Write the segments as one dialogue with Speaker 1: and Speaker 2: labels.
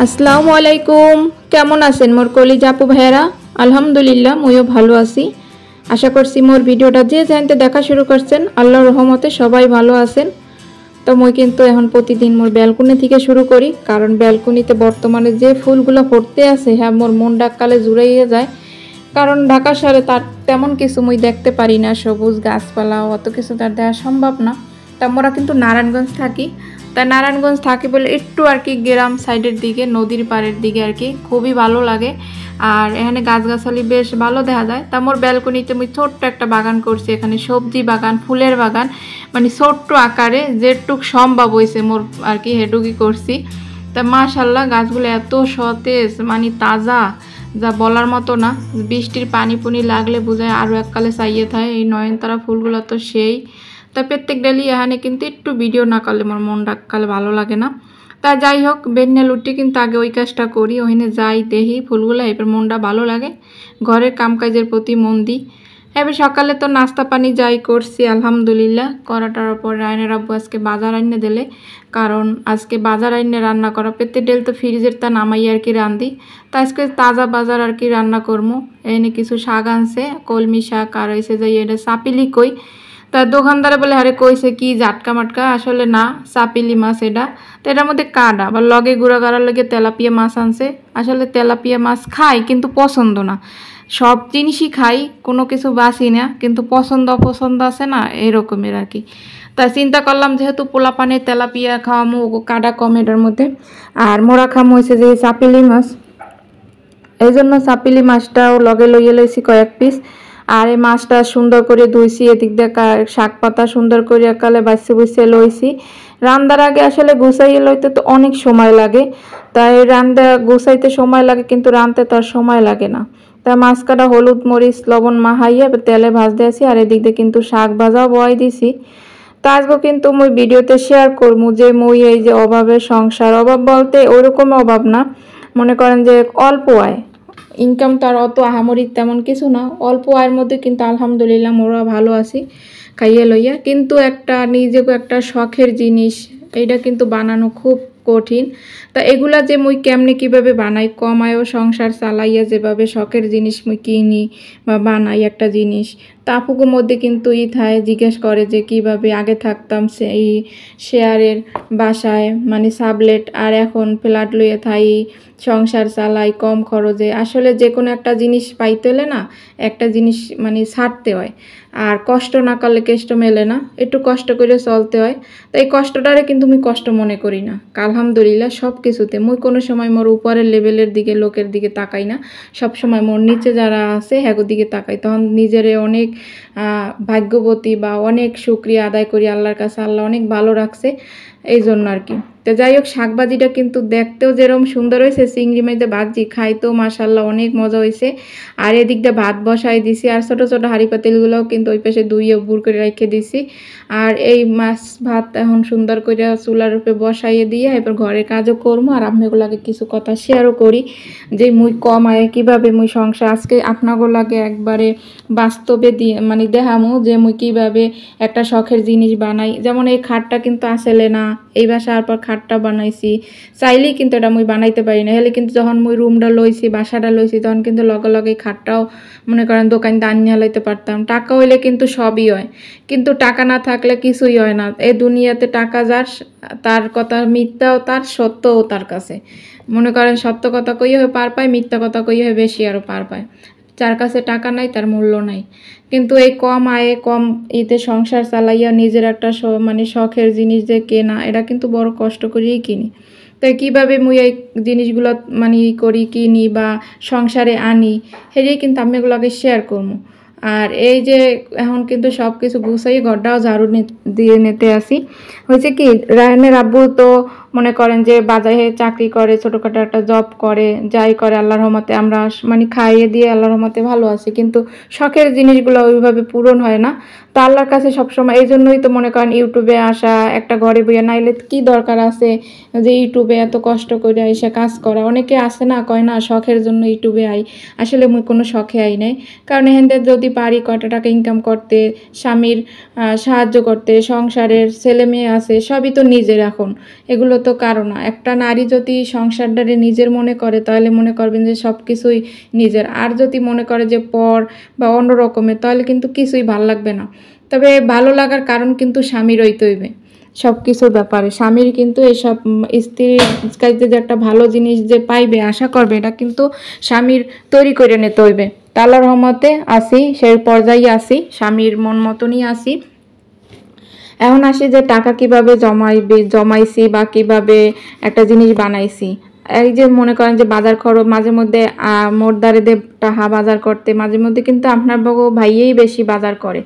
Speaker 1: আসসালামু আলাইকুম। কেমন আছেন মোর কলিজা আপু ভাইয়ারা? আলহামদুলিল্লাহ মইও ভালো আছি। আশা করছি মোর ভিডিওটা যে জানতে দেখা শুরু করছেন আল্লাহর রহমতে সবাই ভালো আছেন। তো মই কিন্তু এখন প্রতিদিন মোর ব্যালকনি থেকে শুরু করি, কারণ ব্যালকনিতে বর্তমানে যে ফুলগুলো ফুটতে আছে হ্যাঁ মোর মন ডাককালে জুড়াইয়ে যায়। কারণ ঢাকা শহরে তার তেমন কিছু মই দেখতে পারি না, সবুজ গাছপালা অত কিছু তার দেওয়া সম্ভব না। তা আমরা কিন্তু নারায়ণগঞ্জ থাকি, তা নারায়ণগঞ্জ থাকি বলে একটু আর কি গ্রাম সাইডের দিকে নদীর পাড়ের দিকে আর কি খুবই ভালো লাগে। আর এখানে গাছগাছালি বেশ ভালো দেখা যায়। তা মোর ব্যালকনিতে আমি ছোট্ট একটা বাগান করছি, এখানে সবজি বাগান, ফুলের বাগান, মানে ছোট্ট আকারে যেটুক সম্ভব হয়েছে মোর আর কি হেটুকি করছি। তা মাশাল্লাহ গাছগুলো এত সতেজ মানে তাজা, যা বলার মতো না। বৃষ্টির পানি পুনি লাগলে বোঝায় আরও এককালে চাইয়ে থাকে। এই নয়নতারা ফুলগুলো তো সেই। তা প্রত্যেক ডেলি এখানে কিন্তু একটু ভিডিও না করলে আমার মন ডাককালে ভালো লাগে না। তা যাই হোক বেন্যাল উঠে কিন্তু আগে ওই কাজটা করি, ওখানে যাই দেখি ফুলগুলো, এবার মনটা ভালো লাগে, ঘরের কামকাজের প্রতি মন দিই। এবার সকালে তো নাস্তা পানি যাই করছি আলহামদুলিল্লাহ, করাটার পর রায়নের আব্বু আজকে বাজার আইনে দিলে, কারণ আজকে বাজার আইনে রান্না করা প্রত্যেক ডেল তো ফ্রিজের তা নামাই আর কি রান্ধি। তা আজকে তাজা বাজার আর কি রান্না করবো। এনে কিছু শাক আনছে, কলমি শাক, আর হয়েছে যাই এটা চাপিলি কই। তা দোকানদারে বলে আরে কইছে কি জাটকা মাটকা, আসলে না চাপিলি মাছ এটা। তো এটার মধ্যে কাটা বা লগে গুঁড়া গাড়ার লগে তেলাপিয়া মাছ আনছে। আসলে তেলাপিয়া মাছ খাই কিন্তু পছন্দ না, সব জিনিসই খাই, কোনো কিছু বাসি না, কিন্তু পছন্দ অপছন্দ আছে না এরকমের আর কি। তা চিন্তা করলাম যেহেতু পোলা পানে তেলাপিয়া খাওয়ামো, কাটা কম এটার মধ্যে, আর মোরা খাম হয়েছে যে চাপিলি মাছ, এই জন্য চাপিলি মাছটাও লগে লইয়ে লইছি কয়েক পিস। আর এই মাছটা সুন্দর করে ধুইছি, এদিক দিয়ে শাক পাতা সুন্দর করে একালে বাঁচতে বুঝতে লইছি। রান্নার আগে আসলে গুছাইয়ে লইতে তো অনেক সময় লাগে, তাই রান্না গুছাইতে সময় লাগে কিন্তু রাঁধতে তার সময় লাগে না। তা মাছ কাটা হলুদ মরিচ লবণ মাহাইয়ে তেলে ভাজতে আসি, আর এদিক দিয়ে কিন্তু শাক ভাজাও বয়াই দিছি। তা আজকে কিন্তু মুই ভিডিওতে শেয়ার করবো যে মুই এই যে অভাবের সংসার, অভাব বলতে ওইরকম অভাব না, মনে করেন যে অল্প আয়, ইনকাম তার অত আহামরি তেমন কিছু না, অল্প আয়ের মধ্যে কিন্তু আলহামদুলিল্লাহ মোরা ভালো আছি খাইয়ে লইয়া। কিন্তু একটা নিজেকে একটা শখের জিনিস, এইটা কিন্তু বানানো খুব কঠিন। তা এগুলা যে মুই কেমনে কিভাবে বানাই, কম আয়ও সংসার চালাইয়া যেভাবে শখের জিনিস মুই কিনি বা বানাই একটা জিনিস, তা আপুকুর মধ্যে কিন্তু থায় জিজ্ঞেস করে যে কিভাবে আগে থাকতাম সেই শেয়ারের বাসায় মানে সাবলেট, আর এখন ফ্ল্যাট লইয়ে থাই, সংসার চালাই কম খরচে। আসলে যে কোনো একটা জিনিস পাইতে হলে না একটা জিনিস মানে ছাড়তে হয়, আর কষ্ট না করলে কেষ্ট মেলে না, একটু কষ্ট করে চলতে হয়। তো এই কষ্টটারে কিন্তু আমি কষ্ট মনে করি না, আলহামদুলিল্লাহ সব কিছুতে মুই কোনো সময় মোর উপরের লেভেলের দিকে লোকের দিকে তাকাই না, সব সময় মোর নিচে যারা আছে হ্যাগোর দিকে তাকাই, তখন নিজেরে অনেক ভাগ্যবতী বা অনেক শুকরিয়া আদায় করি আল্লাহর কাছে, আল্লাহ অনেক ভালো রাখছে এই জন্য আর কি। তো যাই হোক শাকভাজিটা কিন্তু দেখতেও যেরকম সুন্দর হয়েছে, চিংড়ি মাইতে ভাজি খাইতেও মাশাল্লাহ অনেক মজা হয়েছে। আর এদিক দিয়ে ভাত বসাই দিছি, আর ছোটো ছোটো হাঁড়ি পাতিলগুলোও কিন্তু ওই পাশে ধুইয়ে বুড় করে রেখে দিছি। আর এই মাছ ভাত এখন সুন্দর করে চুলার উপরে বসাইয়ে দিয়ে এবার ঘরের কাজও করবো, আর আপনাগুলোকে কিছু কথা শেয়ারও করি যে মুই কম আয় কীভাবে মুই সংসার, আজকে আপনাগুলোকে একবারে বাস্তবে দিয়ে মানে দেখামো যে মুই কীভাবে একটা শখের জিনিস বানাই। যেমন এই খাটটা কিন্তু আসলে না, এই বাসার পর খাটটা বানাইছি, চাইলেই কিন্তু এটা মুই বানাইতে পারি না, হলে কিন্তু যখন মুই রুমটা লইছি বাসাটা লইছি তখন কিন্তু লগে লগে খাটটাও মনে করেন দোকান দান হালাইতে পারতাম। টাকা হইলে কিন্তু সবই হয়, কিন্তু টাকা না থাকলে কিছুই হয় না। এই দুনিয়াতে টাকা যার, তার কথা মিথ্যাও তার, সত্যও তার কাছে। মনে করেন সত্য কথা কই হয় পার পায়, মিথ্যা কথা কই হয় বেশি আরও পার পায়। যার কাছে টাকা নাই তার মূল্য নাই। কিন্তু এই কম আয়ে কম এতে সংসার চালাইয়া নিজের একটা মানে শখের জিনিস যে কেনা, এটা কিন্তু বড় কষ্ট করেই কিনি। তাই কীভাবে মুই এই জিনিসগুলো মানে করি কিনি বা সংসারে আনি, সেটাই কিন্তু আমি এগুলোকে শেয়ার করবো। আর এই যে এখন কিন্তু সব কিছু গুছাই ঘরটাও ঝাড়ু দিয়ে নিতে আসি। হয়েছে কি রায়নের আব্বু তো মনে করেন যে বাজারে চাকরি করে, ছোটোখাটো একটা জব করে, যাই করে আল্লাহর রহমতে আমরা মানে খাইয়ে দিয়ে আল্লাহর রহমতে ভালো আছি, কিন্তু শখের জিনিসগুলো ওইভাবে পূরণ হয় না। তো আল্লাহর কাছে সবসময় এই জন্যই তো মনে করেন ইউটিউবে আসা, একটা ঘরে বইয়া নাইলে কি দরকার আছে যে ইউটিউবে এত কষ্ট করে এসে কাজ করা। অনেকে আসে না কয় না শখের জন্য ইউটিউবে আই, আসলে মুই কোনো শখে আই নাই, কারণ এখানে যদি পারি কয়টা টাকা ইনকাম করতে, স্বামীর সাহায্য করতে, সংসারের ছেলে মেয়ে আছে সবই তো নিজের, এখন এগুলো তো কারো না। একটা নারী যদি সংসারটারে নিজের মনে করে তাহলে মনে করবেন যে সব কিছুই নিজের, আর যদি মনে করে যে পর বা অন্য রকমের তাহলে কিন্তু কিছুই ভাল লাগবে না। তবে ভালো লাগার কারণ কিন্তু স্বামীর হইতে হইবে সব কিছুর ব্যাপারে। স্বামীর কিন্তু এসব স্ত্রীর কাছে যে একটা ভালো জিনিস যে পাইবে আশা করবে এটা কিন্তু স্বামীর তৈরি করে নিতে হইবে। আল্লাহর রহমতে আসি, সেই পর্যায়ে আসি, স্বামীর মন মতনই আসি। এখন আসি যে টাকা কিভাবে জমাইছি বা কিভাবে একটা জিনিস বানাইছি। এই যে মনে করেন যে বাজার খরচ মাঝে মধ্যে মোটদারে দে টাহা বাজার করতে, মাঝে মধ্যে কিন্তু আপনার ভাইয়েই বেশি বাজার করে।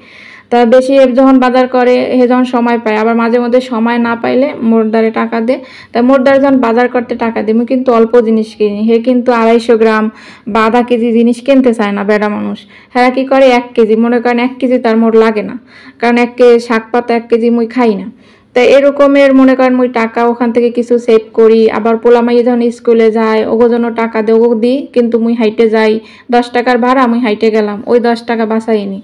Speaker 1: তা বেশি যখন বাজার করে হে যখন সময় পায়, আবার মাঝে মধ্যে সময় না পাইলে মোটদারে টাকা দে। তা মোটদারে যখন বাজার করতে টাকা দেয় আমি কিন্তু অল্প জিনিস কিনি, হে কিন্তু 250 গ্রাম বা আধা কেজি জিনিস কিনতে চায় না বেড়া মানুষ। হ্যাঁ কি করে 1 কেজি, মনে করেন 1 কেজি তার মোট লাগে না, কারণ 1 কেজি শাক পাতা 1 কেজি মুই খাই না। তাই এরকমের মনে করেন মুই টাকা ওখান থেকে কিছু সেভ করি। আবার পোলামাইয়ে যখন স্কুলে যায় ওগো জন্য টাকা দে, ওগো দিই, কিন্তু মুই হাইটে যাই, 10 টাকার ভাড়া মুই হাইটে গেলাম, ওই 10 টাকা বাঁচাইনি।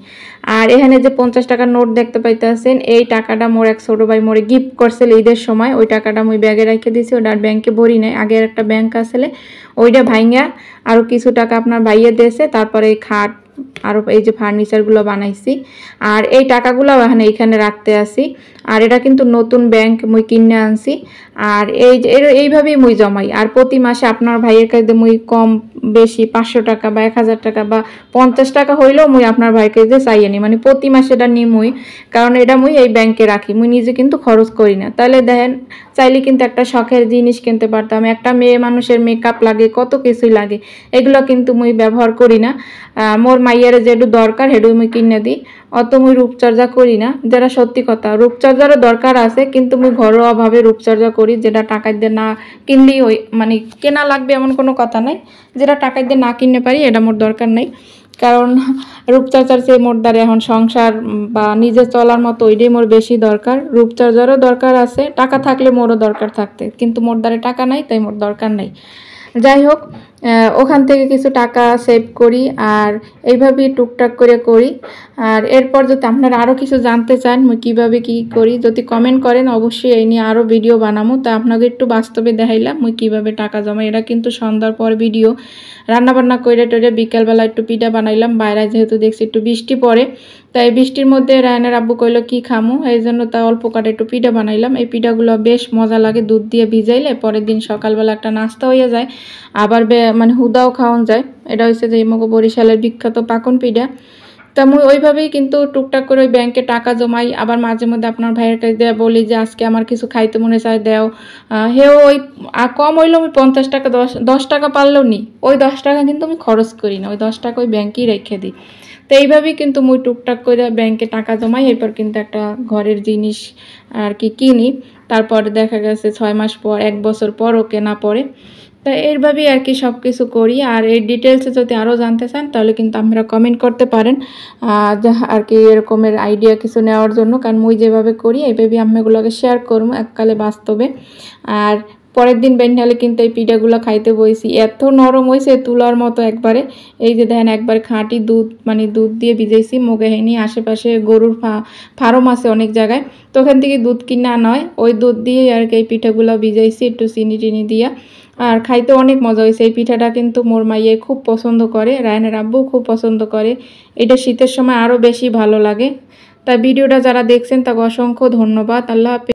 Speaker 1: আর এখানে যে 50 টাকার নোট দেখতে পাইতেছেন, এই টাকাটা মোর এক ছোট ভাই মোরে গিফট করছিল ঈদের সময়। ওই টাকাটা মুই ব্যাগে রেখে দিছি, ওটা আর ব্যাংকে ভরি নাই। আগের একটা ব্যাংক আসলে ওইটা ভাঙিয়া আরও কিছু টাকা আপনার ভাইয়ে দিয়েছে, তারপরে এই খাট আর এই যে ফার্নিচারগুলো বানাইছি। আর এই টাকাগুলো এইখানে রাখতে আসি। আর এটা কিন্তু নতুন ব্যাংক মুই কিনে আনছি। আর এইভাবেই মুই জমাই। আর প্রতি মাসে আপনার ভাইয়ের কাছে মুই কম বেশি 500 টাকা বা 1000 টাকা বা 50 টাকা হইলেও মুই আপনার ভাইয়ের কাছে চাইয়ে নি, মানে প্রতি মাসে এটা নি মুই, কারণ এটা মুই এই ব্যাংকে রাখি, মুই নিজে কিন্তু খরচ করি না। তাহলে দেখেন চাইলে কিন্তু একটা শখের জিনিস কিনতে পারতাম। একটা মেয়ে মানুষের মেকআপ লাগে, কত কিছুই লাগে, এগুলো কিন্তু মুই ব্যবহার করি না। মোর মাইয়ার যেটু দরকার হেডু মুই কিনে দিই, অত মুই রূপচর্চা করি না। যেটা সত্যি কথা, রূপচর্চারও দরকার আছে, কিন্তু মুই ঘরোয়াভাবে রূপচর্চা করি, যেটা টাকা দিয়ে না কিনলেই ওই মানে কেনা লাগবে এমন কোনো কথা নাই। যেটা টাকা দিয়ে না কিনতে পারি এটা মোর দরকার নাই, কারণ রূপচর্চার চেয়ে মোর দ্বারা এখন সংসার বা নিজে চলার মতো ওইটাই মোর বেশি দরকার। রূপচর্চারও দরকার আছে, টাকা থাকলে মোরও দরকার থাকতে, কিন্তু মোর দ্বারা টাকা নাই তাই মোর দরকার নাই। যাই হোক, ওখান থেকে কিছু টাকা সেভ করি আর এইভাবেই টুকটাক করে করি। আর এরপর যদি আপনারা আরও কিছু জানতে চান মুই কীভাবে কী করি, যদি কমেন্ট করেন অবশ্যই এই নিয়ে আরও ভিডিও বানাবো। তা আপনাকে একটু বাস্তবে দেখাইলাম মুই কীভাবে টাকা জমাই। এটা কিন্তু সন্ধ্যার পর ভিডিও। রান্নাবান্না করে টোরে বিকালবেলা একটু পিঠা বানাইলাম, বাইরে যেহেতু দেখছি একটু বৃষ্টি পড়ে, তাই বৃষ্টির মধ্যে রায়নের আব্বু কইলো কি খামু, এই জন্য তা অল্প কাটে একটু পিঠা বানাইলাম। এই পিঠাগুলো বেশ মজা লাগে, দুধ দিয়ে ভিজাইলে পরের দিন সকালবেলা একটা নাস্তা হয়ে যায়, আবার মানে হুদাও খাওয়ান যায়। এটা হচ্ছে যে মগো বরিশালের বিখ্যাত পাকন পিঠা। তা মুই ওইভাবেই কিন্তু টুকটাক করে ওই ব্যাংকে টাকা জমাই। আবার মাঝে মধ্যে আপনার ভাইয়ের কাছে দেওয়া বলি যে আজকে আমার কিছু খাইতে মনে চায় দেও, হেও ওই কম হইলেও আমি 50 টাকা 10 টাকা পারলেও নি, ওই 10 টাকা কিন্তু আমি খরচ করি না, ওই 10 টাকা ওই ব্যাংকেই রেখে দিই। তো এইভাবেই কিন্তু মুই টুকটাক করে ব্যাংকে টাকা জমাই। এরপর কিন্তু একটা ঘরের জিনিস আর কি কিনি, তারপর দেখা গেছে 6 মাস পর 1 বছর পরও কেনা পড়ে। তা এইভাবেই আর কি সব কিছু করি। আর এই ডিটেলসে যদি আরও জানতে চান তাহলে কিন্তু আপনারা কমেন্ট করতে পারেন আর কি এরকমের আইডিয়া কিছু নেওয়ার জন্য, কারণ মুই যেভাবে করি এইভাবেই আমি এগুলোকে শেয়ার করবো এককালে বাস্তবে। আর পরের দিন বেন্ডালে কিন্তু এই পিঠাগুলো খাইতে বইছি, এত নরম হয়েছে তুলার মতো একবারে। এই যে দেখেন একবারে খাঁটি দুধ, মানে দুধ দিয়ে ভিজাইছি। মোগেহিনী আশেপাশে গরুর ফার্ম আছে অনেক জায়গায়, তো ওখান থেকে দুধ কিনা নয়, ওই দুধ দিয়ে আর কি এই পিঠাগুলো ভিজাইছি একটু চিনি টিনি দিয়া। আর খাইতে অনেক মজা হয়েছে। এই পিঠাটা কিন্তু মোর মাইয়ে খুব পছন্দ করে, রায়নের আব্বু খুব পছন্দ করে। এটা শীতের সময় আরও বেশি ভালো লাগে। তা ভিডিওটা যারা দেখছেন তাকে অসংখ্য ধন্যবাদ। আল্লাহ হাফেজ।